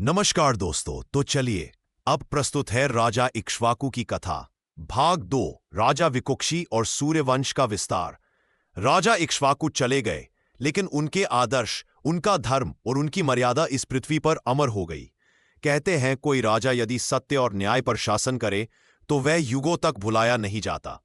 नमस्कार दोस्तों, तो चलिए अब प्रस्तुत है राजा इक्ष्वाकु की कथा भाग 2 राजा विकुक्षी और सूर्यवंश का विस्तार। राजा इक्ष्वाकु चले गए, लेकिन उनके आदर्श, उनका धर्म और उनकी मर्यादा इस पृथ्वी पर अमर हो गई। कहते हैं कोई राजा यदि सत्य और न्याय पर शासन करे तो वह युगों तक भुलाया नहीं जाता।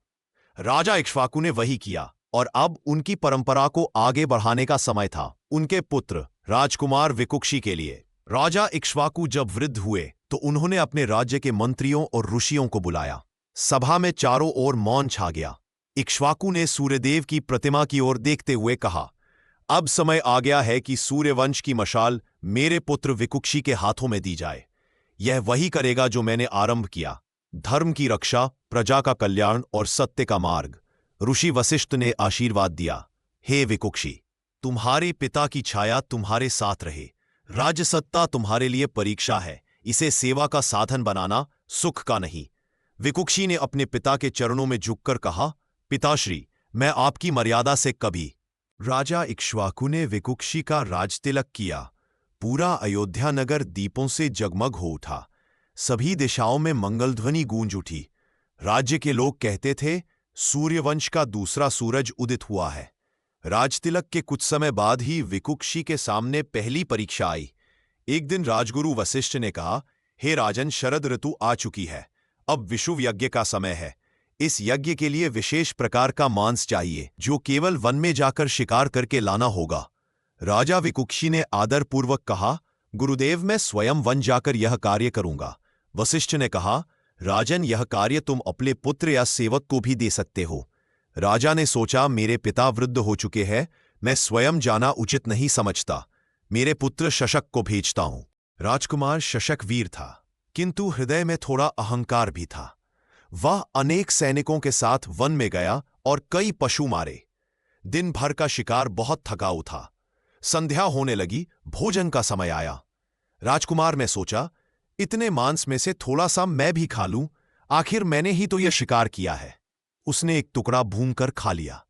राजा इक्ष्वाकु ने वही किया और अब उनकी परंपरा को आगे बढ़ाने का समय था। उनके पुत्र राजकुमार विकुक्षी के लिए राजा इक्ष्वाकु जब वृद्ध हुए तो उन्होंने अपने राज्य के मंत्रियों और ऋषियों को बुलाया। सभा में चारों ओर मौन छा गया। इक्ष्वाकु ने सूर्यदेव की प्रतिमा की ओर देखते हुए कहा, अब समय आ गया है कि सूर्यवंश की मशाल मेरे पुत्र विकुक्षी के हाथों में दी जाए। यह वही करेगा जो मैंने आरंभ किया, धर्म की रक्षा, प्रजा का कल्याण और सत्य का मार्ग। ऋषि वशिष्ठ ने आशीर्वाद दिया, हे विकुक्षी, तुम्हारे पिता की छाया तुम्हारे साथ रहे। राजसत्ता तुम्हारे लिए परीक्षा है, इसे सेवा का साधन बनाना, सुख का नहीं। विकुक्षी ने अपने पिता के चरणों में झुककर कहा, पिताश्री, मैं आपकी मर्यादा से कभी। राजा इक्ष्वाकु ने विकुक्षी का राजतिलक किया। पूरा अयोध्या नगर दीपों से जगमग हो उठा। सभी दिशाओं में मंगलध्वनि गूंज उठी। राज्य के लोग कहते थे, सूर्यवंश का दूसरा सूरज उदित हुआ है। राजतिलक के कुछ समय बाद ही विकुक्षी के सामने पहली परीक्षा आई। एक दिन राजगुरु वशिष्ठ ने कहा, हे राजन, शरद ऋतु आ चुकी है, अब विषुव यज्ञ का समय है। इस यज्ञ के लिए विशेष प्रकार का मांस चाहिए, जो केवल वन में जाकर शिकार करके लाना होगा। राजा विकुक्षी ने आदरपूर्वक कहा, गुरुदेव, मैं स्वयं वन जाकर यह कार्य करूंगा। वशिष्ठ ने कहा, राजन, यह कार्य तुम अपने पुत्र या सेवक को भी दे सकते हो। राजा ने सोचा, मेरे पिता वृद्ध हो चुके हैं, मैं स्वयं जाना उचित नहीं समझता। मेरे पुत्र शशक को भेजता हूं। राजकुमार शशक वीर था, किंतु हृदय में थोड़ा अहंकार भी था। वह अनेक सैनिकों के साथ वन में गया और कई पशु मारे। दिन भर का शिकार बहुत थकाऊ था। संध्या होने लगी, भोजन का समय आया। राजकुमार ने सोचा, इतने मांस में से थोड़ा सा मैं भी खा लूं, आखिर मैंने ही तो यह शिकार किया है। उसने एक टुकड़ा भून कर खा लिया,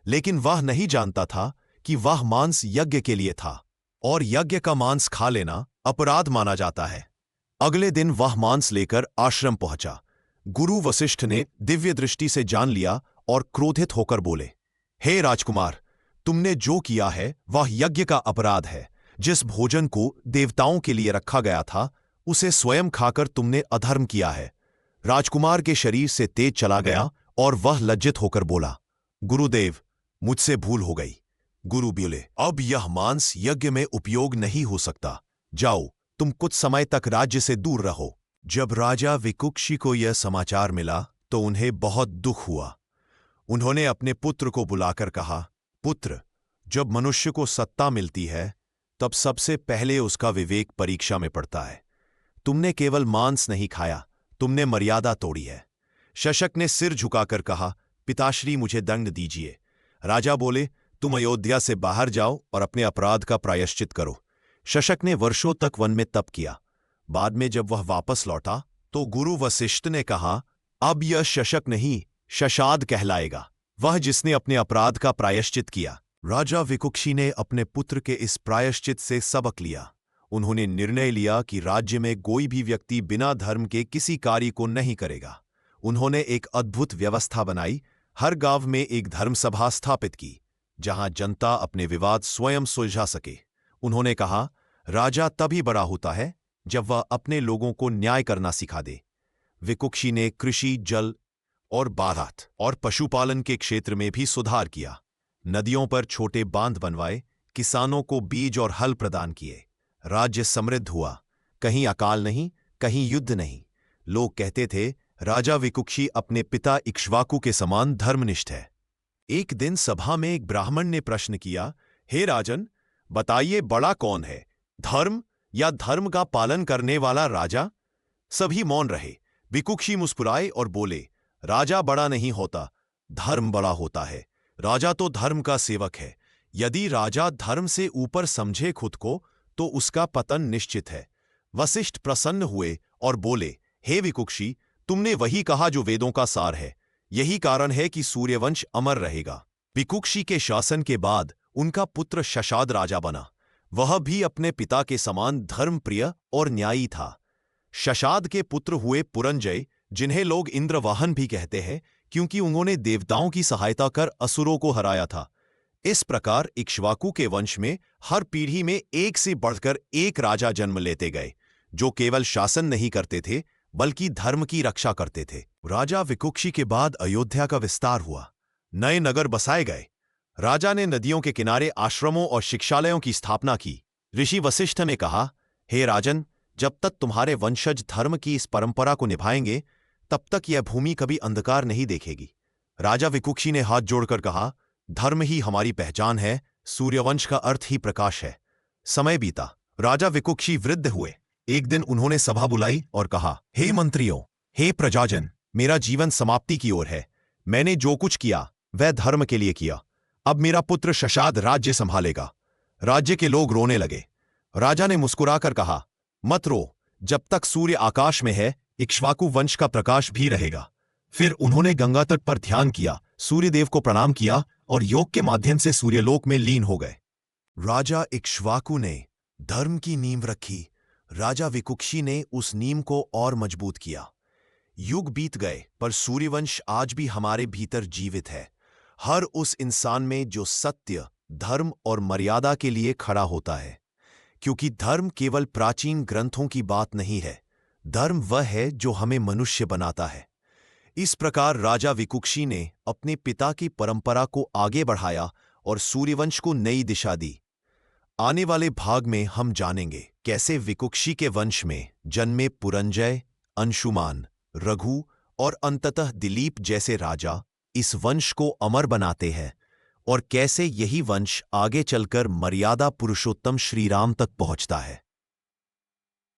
लेकिन वह नहीं जानता था कि वह मांस यज्ञ के लिए था और यज्ञ का मांस खा लेना अपराध माना जाता है। अगले दिन वह मांस लेकर आश्रम पहुंचा। गुरु वशिष्ठ ने दिव्य दृष्टि से जान लिया और क्रोधित होकर बोले, हे राजकुमार, तुमने जो किया है वह यज्ञ का अपराध है। जिस भोजन को देवताओं के लिए रखा गया था, उसे स्वयं खाकर तुमने अधर्म किया है। राजकुमार के शरीर से तेज चला गया और वह लज्जित होकर बोला, गुरुदेव, मुझसे भूल हो गई। गुरु बोले, अब यह मांस यज्ञ में उपयोग नहीं हो सकता। जाओ, तुम कुछ समय तक राज्य से दूर रहो। जब राजा विकुक्षी को यह समाचार मिला तो उन्हें बहुत दुख हुआ। उन्होंने अपने पुत्र को बुलाकर कहा, पुत्र, जब मनुष्य को सत्ता मिलती है तब सबसे पहले उसका विवेक परीक्षा में पड़ता है। तुमने केवल मांस नहीं खाया, तुमने मर्यादा तोड़ी है। शशक ने सिर झुकाकर कहा, पिताश्री, मुझे दंड दीजिए। राजा बोले, तुम अयोध्या से बाहर जाओ और अपने अपराध का प्रायश्चित करो। शशक ने वर्षों तक वन में तप किया। बाद में जब वह वापस लौटा तो गुरु वशिष्ठ ने कहा, अब यह शशक नहीं, शशाद कहलाएगा, वह जिसने अपने अपराध का प्रायश्चित किया। राजा विकुक्षी ने अपने पुत्र के इस प्रायश्चित से सबक लिया। उन्होंने निर्णय लिया कि राज्य में कोई भी व्यक्ति बिना धर्म के किसी कार्य को नहीं करेगा। उन्होंने एक अद्भुत व्यवस्था बनाई। हर गांव में एक धर्मसभा स्थापित की, जहां जनता अपने विवाद स्वयं सुलझा सके। उन्होंने कहा, राजा तभी बड़ा होता है जब वह अपने लोगों को न्याय करना सिखा दे। विकुक्षी ने कृषि, जल और बारात और पशुपालन के क्षेत्र में भी सुधार किया। नदियों पर छोटे बांध बनवाए, किसानों को बीज और हल प्रदान किए। राज्य समृद्ध हुआ। कहीं अकाल नहीं, कहीं युद्ध नहीं। लोग कहते थे, राजा विकुक्षी अपने पिता इक्ष्वाकु के समान धर्मनिष्ठ है। एक दिन सभा में एक ब्राह्मण ने प्रश्न किया, हे राजन, बताइए बड़ा कौन है, धर्म या धर्म का पालन करने वाला राजा? सभी मौन रहे। विकुक्षी मुस्कुराए और बोले, राजा बड़ा नहीं होता, धर्म बड़ा होता है। राजा तो धर्म का सेवक है। यदि राजा धर्म से ऊपर समझे खुद को तो उसका पतन निश्चित है। वशिष्ठ प्रसन्न हुए और बोले, हे विकुक्षी, तुमने वही कहा जो वेदों का सार है। यही कारण है कि सूर्यवंश अमर रहेगा। विकुक्षी के शासन के बाद उनका पुत्र शशाद राजा बना। वह भी अपने पिता के समान धर्मप्रिय और न्यायी था। शशाद के पुत्र हुए पुरंजय, जिन्हें लोग इंद्रवाहन भी कहते हैं क्योंकि उन्होंने देवताओं की सहायता कर असुरों को हराया था। इस प्रकार इक्ष्वाकु के वंश में हर पीढ़ी में एक से बढ़कर एक राजा जन्म लेते गए, जो केवल शासन नहीं करते थे बल्कि धर्म की रक्षा करते थे। राजा विकुक्षी के बाद अयोध्या का विस्तार हुआ, नए नगर बसाए गए। राजा ने नदियों के किनारे आश्रमों और शिक्षालयों की स्थापना की। ऋषि वशिष्ठ ने कहा, हे राजन, जब तक तुम्हारे वंशज धर्म की इस परंपरा को निभाएंगे तब तक यह भूमि कभी अंधकार नहीं देखेगी। राजा विकुक्षी ने हाथ जोड़कर कहा, धर्म ही हमारी पहचान है, सूर्यवंश का अर्थ ही प्रकाश है। समय बीता, राजा विकुक्षी वृद्ध हुए। एक दिन उन्होंने सभा बुलाई और कहा, हे मंत्रियों, हे प्रजाजन, मेरा जीवन समाप्ति की ओर है। मैंने जो कुछ किया वह धर्म के लिए किया। अब मेरा पुत्र शशाद राज्य संभालेगा। राज्य के लोग रोने लगे। राजा ने मुस्कुराकर कहा, मत रो, जब तक सूर्य आकाश में है इक्ष्वाकु वंश का प्रकाश भी रहेगा। फिर उन्होंने गंगा तट पर ध्यान किया, सूर्यदेव को प्रणाम किया और योग के माध्यम से सूर्यलोक में लीन हो गए। राजा इक्ष्वाकु ने धर्म की नींव रखी। राजा विकुक्षी ने उस नींव को और मजबूत किया। युग बीत गए पर सूर्यवंश आज भी हमारे भीतर जीवित है, हर उस इंसान में जो सत्य, धर्म और मर्यादा के लिए खड़ा होता है। क्योंकि धर्म केवल प्राचीन ग्रंथों की बात नहीं है, धर्म वह है जो हमें मनुष्य बनाता है। इस प्रकार राजा विकुक्षी ने अपने पिता की परंपरा को आगे बढ़ाया और सूर्यवंश को नई दिशा दी। आने वाले भाग में हम जानेंगे कैसे विकुक्षी के वंश में जन्मे पुरंजय, अंशुमान, रघु और अंततः दिलीप जैसे राजा इस वंश को अमर बनाते हैं और कैसे यही वंश आगे चलकर मर्यादा पुरुषोत्तम श्रीराम तक पहुंचता है।